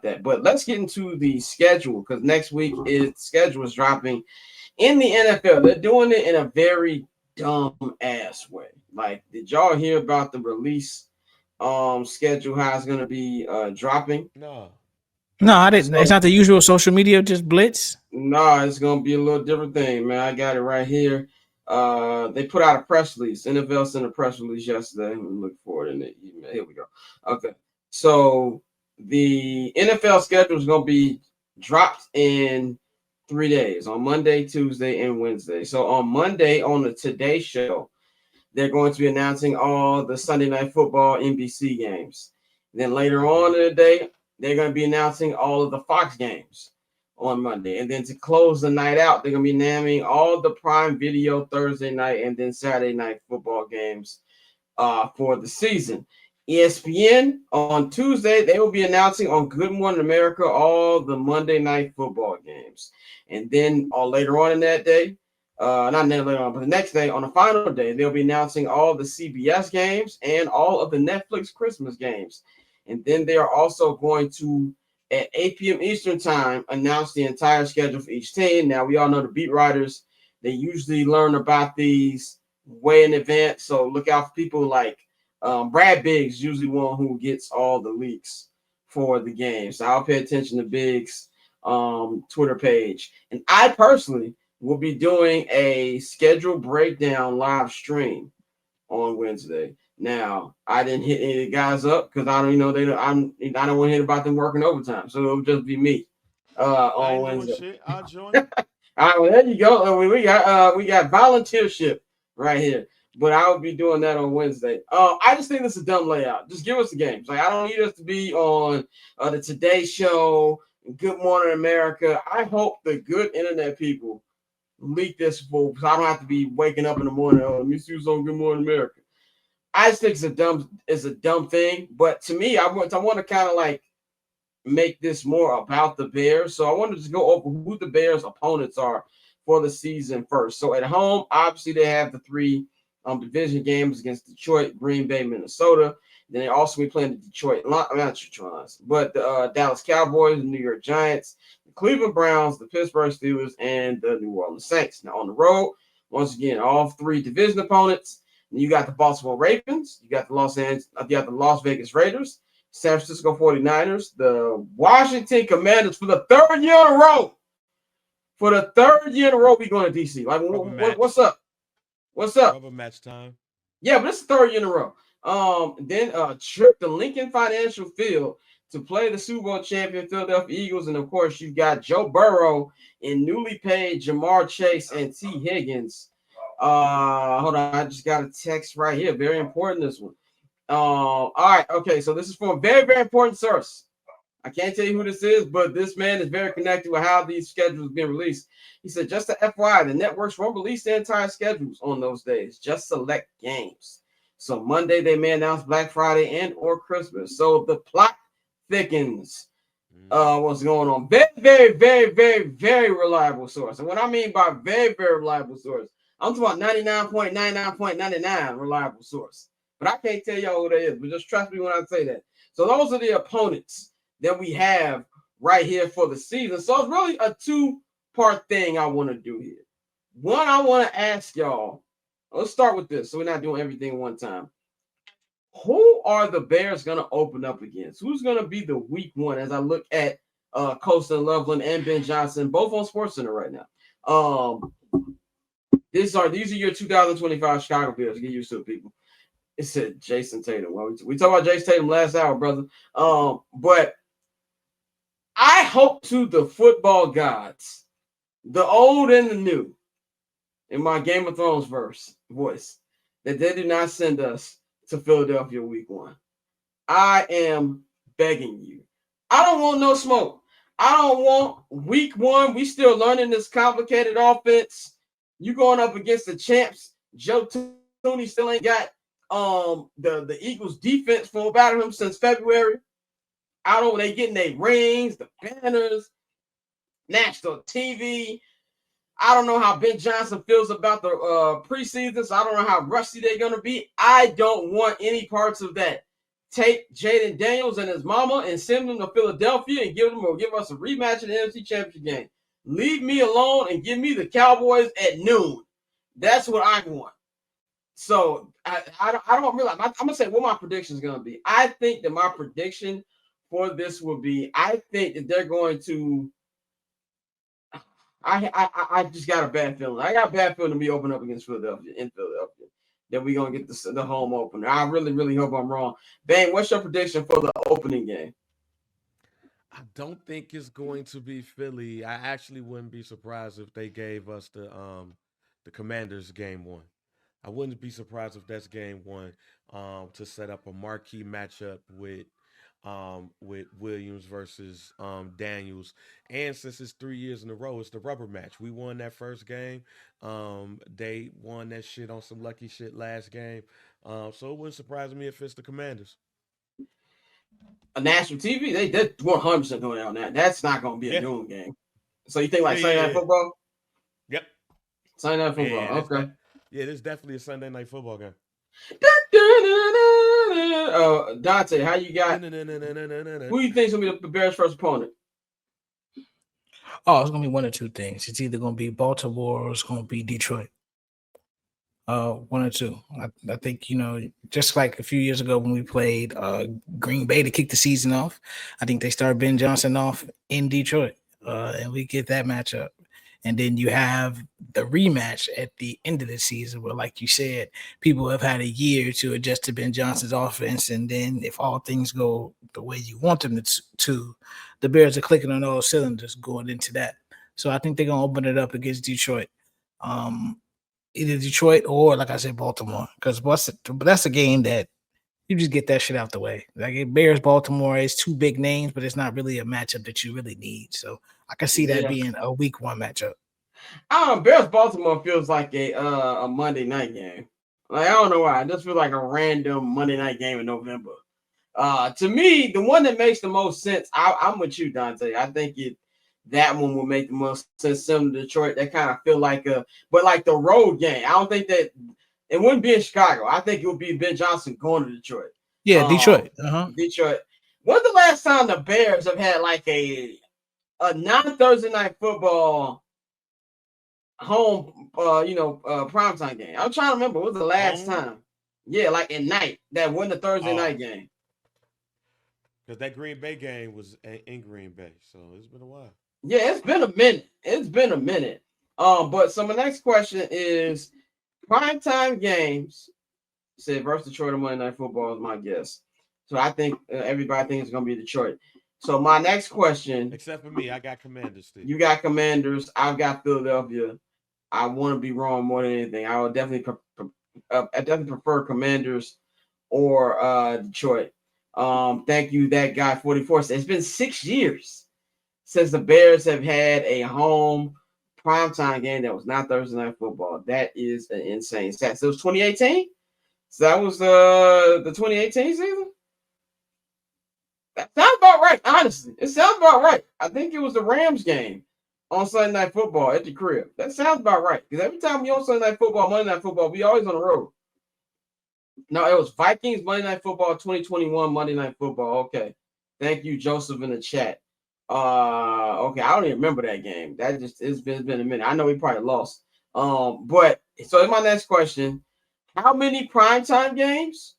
that. But let's get into the schedule, because next week schedule is dropping in the NFL. They're doing it in a very dumb ass way. Like, did y'all hear about the release schedule, how it's gonna be dropping? No. No, I didn't. It's So not the usual social media, just blitz. no, it's gonna be a little different thing, man. I got it right here. They put out a press release. NFL sent a press release yesterday. Let me look for it in the email. Here we go. Okay, so the NFL schedule is gonna be dropped in 3 days, on Monday, Tuesday, and Wednesday. So on Monday, on the Today Show, they're going to be announcing all the Sunday Night Football NBC games. Then later on in the day, they're going to be announcing all of the Fox games on Monday. And then to close the night out, they're going to be naming all the Prime Video Thursday night and then Saturday night football games for the season. ESPN on Tuesday, they will be announcing on Good Morning America all the Monday night football games. And then later on in that day, not later on, but the next day, on the final day, they'll be announcing all the CBS games and all of the Netflix Christmas games. And then they are also going to, at 8 p.m. Eastern time, announce the entire schedule for each team. Now, we all know the beat writers, they usually learn about these way in advance. So look out for people like Brad Biggs, usually one who gets all the leaks for the game. So I'll pay attention to Biggs' Twitter page. And I personally will be doing a schedule breakdown live stream on Wednesday. Now, I didn't hit any of the guys up because I don't want to hear about them working overtime. So it'll just be me on Wednesday. Shit. I'll join. All right, well, there you go. We got volunteership right here. But I will be doing that on Wednesday. I just think this is a dumb layout. Just give us the games. Like, I don't need us to be on the Today Show, Good Morning America. I hope the good internet people leak this for, because I don't have to be waking up in the morning. Oh, let me see who's on Good Morning America. I just think it's a dumb thing. But to me, I want to kind of like make this more about the Bears. So I wanted to go over who the Bears' opponents are for the season first. So at home, obviously they have the three division games against Detroit, Green Bay, Minnesota. Then they also be playing the Dallas Cowboys, the New York Giants, the Cleveland Browns, the Pittsburgh Steelers, and the New Orleans Saints. Now on the road, once again, all three division opponents. And you got the Baltimore Ravens, you got the Las Vegas Raiders, San Francisco 49ers, the Washington Commanders for the third year in a row. For the third year in a row, we going to DC. Like, what's up? What's up? Rubber match time. Yeah, but it's the third year in a row. Then trip to Lincoln Financial Field to play the Super Bowl champion Philadelphia Eagles. And of course, you've got Joe Burrow and newly paid Jamar Chase and T. Higgins. Hold on, I just got a text right here. Very important, this one. All right, okay, so this is from a very, very important source. I can't tell you who this is, but this man is very connected with how these schedules being released. He said, just to FYI, the networks won't release the entire schedules on those days, just select games. So Monday, they may announce Black Friday and or Christmas. So the plot thickens. What's going on? Very, very, very, very, very reliable source. And what I mean by very, very reliable source, I'm talking about 99.99.99 reliable source. But I can't tell y'all who that is, but just trust me when I say that. So those are the opponents that we have right here for the season. So it's really a two-part thing I want to do here. One, I want to ask y'all, let's start with this so we're not doing everything one time. Who are the Bears going to open up against? Who's going to be the week one as I look at Colston Loveland and Ben Johnson, both on SportsCenter right now? These are your 2025 Chicago Bears. Get used to it, people. It said Jason Tatum. Well, we talked about Jason Tatum last hour, brother. But I hope to the football gods, the old and the new, in my Game of Thrones voice, that they do not send us to Philadelphia week one. I am begging you. I don't want no smoke. I don't want week one. We still learning this complicated offense. You going up against the champs. Joe Tooney still ain't got the Eagles defense from about him since February. I don't know, they getting their rings, the banners, national TV. I don't know how Ben Johnson feels about the preseason, so I don't know how rusty they're going to be. I don't want any parts of that. take Jaden Daniels and his mama and send them to Philadelphia and give us a rematch in the NFC Championship game. Leave me alone and give me the Cowboys at noon. That's what I want. So I don't realize. I'm gonna say what my prediction is gonna be. I think that my prediction for this will be. I think that they're going to. I just got a bad feeling. I got a bad feeling to be open up against Philadelphia in Philadelphia. That we're gonna get the home opener. I really hope I'm wrong. Bang, what's your prediction for the opening game? I don't think it's going to be Philly. I actually wouldn't be surprised if they gave us the Commanders game one. I wouldn't be surprised if that's game one to set up a marquee matchup with Williams versus Daniels. And since it's 3 years in a row, it's the rubber match. We won that first game. They won that shit on some lucky shit last game. So it wouldn't surprise me if it's the Commanders. A national TV, they 100% going out on that. That's not gonna be a noon game. So you think like Sunday Night Football? Yep. Sunday Night Football. Yeah, okay. This is definitely a Sunday Night Football game. Dante, how you got? Who you think is gonna be the Bears' first opponent? Oh, it's gonna be one of two things. It's either gonna be Baltimore or it's gonna be Detroit. One or two. I think, just like a few years ago when we played Green Bay to kick the season off, I think they started Ben Johnson off in Detroit, and we get that matchup. And then you have the rematch at the end of the season where, like you said, people have had a year to adjust to Ben Johnson's offense. And then if all things go the way you want them to, the Bears are clicking on all cylinders going into that. So I think they're going to open it up against Detroit. Either Detroit or, like I said, Baltimore. Because that's a game that you just get that shit out the way. Like Bears, Baltimore is two big names, but it's not really a matchup that you really need. So I can see that being a week one matchup. Bears Baltimore feels like a Monday night game. Like I don't know why. I just feel like a random Monday night game in November. To me, the one that makes the most sense, I'm with you, Dante. I think that one will make the most sense. Similar to Detroit, that kind of feel like but like the road game. I don't think that it wouldn't be in Chicago. I think it would be Ben Johnson going to Detroit. Yeah, Detroit. Detroit. When's the last time the Bears have had like a non-Thursday night football home, primetime game? I'm trying to remember. What was the last time? Yeah, like at night. That wasn't a Thursday night game. Because that Green Bay game was in Green Bay, so it's been a while. Yeah, it's been a minute. But so my next question is primetime games. Said versus Detroit on Monday Night Football is my guess. So I think everybody thinks it's gonna be Detroit. So my next question, except for me, I got Commanders. Steve. You got Commanders. I've got Philadelphia. I want to be wrong more than anything. I would definitely prefer Commanders or Detroit. Thank you, that guy 44. It's been 6 years since the Bears have had a home primetime game that was not Thursday Night Football. That is an insane stat. So it was 2018. So that was the 2018 season. That sounds about right, honestly. It sounds about right. I think it was the Rams game on Sunday Night Football at the crib. That sounds about right. Because every time we on Sunday Night Football, Monday Night Football, we always on the road. No, it was Vikings Monday Night Football 2021 Monday Night Football. Okay. Thank you, Joseph, in the chat. Okay, I don't even remember that game. It's been a minute. I know we probably lost. But so my next question. How many primetime games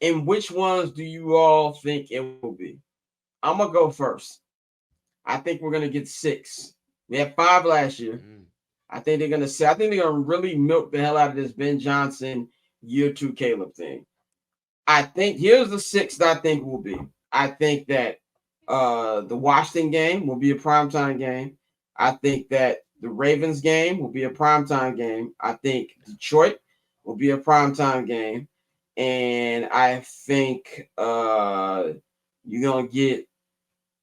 and which ones do you all think it will be? I'm gonna go first. I think we're gonna get 6. We had 5 last year. I think they're gonna really milk the hell out of this Ben Johnson year 2 Caleb thing. I think here's the 6 that I think will be. I think that the Washington game will be a primetime game. I think that the Ravens game will be a primetime game. I think Detroit will be a primetime game. And I think you're gonna get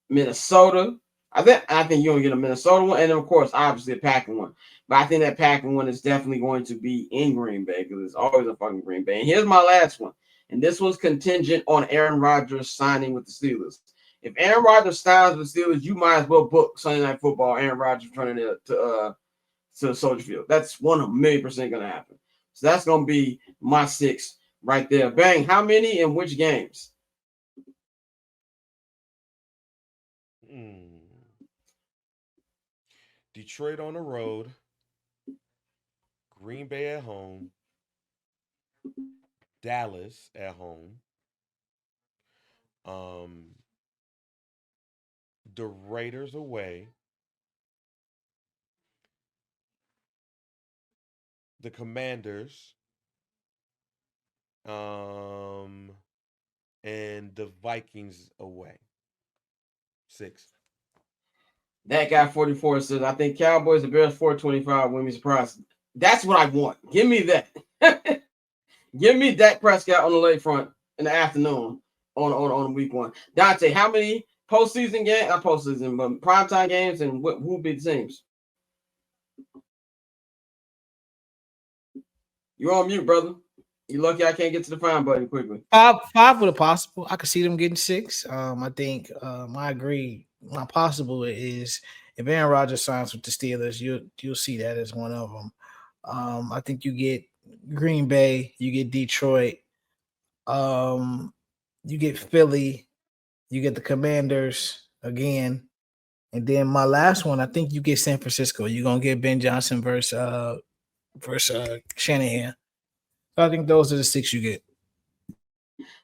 Minnesota. I think you're gonna get a Minnesota one, and then of course, obviously a Packer one. But I think that Packer one is definitely going to be in Green Bay because it's always a fucking Green Bay. And here's my last one, and this one's contingent on Aaron Rodgers signing with the Steelers. If Aaron Rodgers signs with the Steelers, you might as well book Sunday Night Football. Aaron Rodgers running it to Soldier Field. That's 1,000,000% gonna happen. So that's gonna be my 6 right there. Bang. How many and which games? Detroit on the road, Green Bay at home, Dallas at home, um, the Raiders away, the Commanders, um, and the Vikings away. 6. That guy 44 says, I think Cowboys, the Bears 425 wouldn't be surprised. That's what I want. Give me that. Give me Dak Prescott on the lakefront in the afternoon on week 1. Dante, how many postseason games? Not postseason, but primetime games, and who be the teams? You're on mute, brother. You lucky I can't get to the find button quickly. Five with a possible. I could see them getting 6. I think I agree. My possible is if Aaron Rodgers signs with the Steelers, you'll see that as one of them. I think you get Green Bay, you get Detroit, you get Philly, you get the Commanders again, and then my last one, I think you get San Francisco. You're gonna get Ben Johnson versus Shanahan. So I think those are the 6 you get.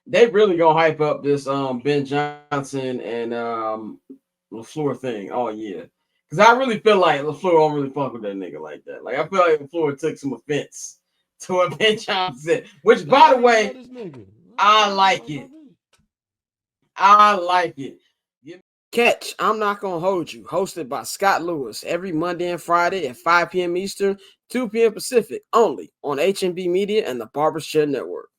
They really gonna hype up this Ben Johnson and LaFleur thing all year. Because I really feel like LaFleur don't really fuck with that nigga like that. Like I feel like LaFleur took some offense to what Ben Johnson said. Which by the way, I like it. I like it. Catch I'm Not Gonna Hold You, hosted by Scott Lewis every Monday and Friday at 5 p.m. Eastern, 2 p.m. Pacific, only on HNB Media and the Barbershop Network.